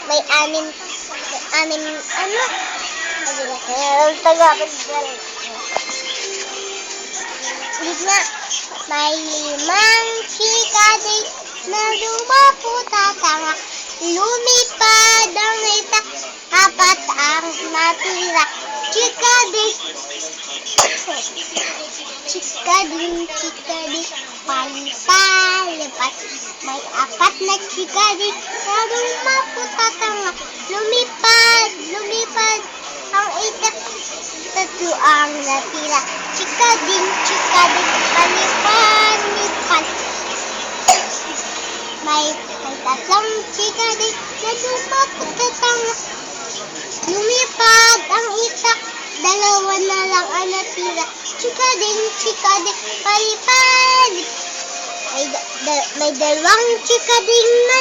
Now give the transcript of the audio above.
may anim, ano? Tagapag galing. Gitna, may 5 chikading na lumapot at tanga. Lumipad ang isa, 4 ang natira. Chikading, palipalipat. May 4 na chikading na lumapot at tanga. Lumipad ang isa, 3 ang natira. Chikading, palipalipat. May 3 chikading na lumapot at tanga. Lumipad ang isa, 2 na lang ang natira. Chikading, palipad. May 2 chikading na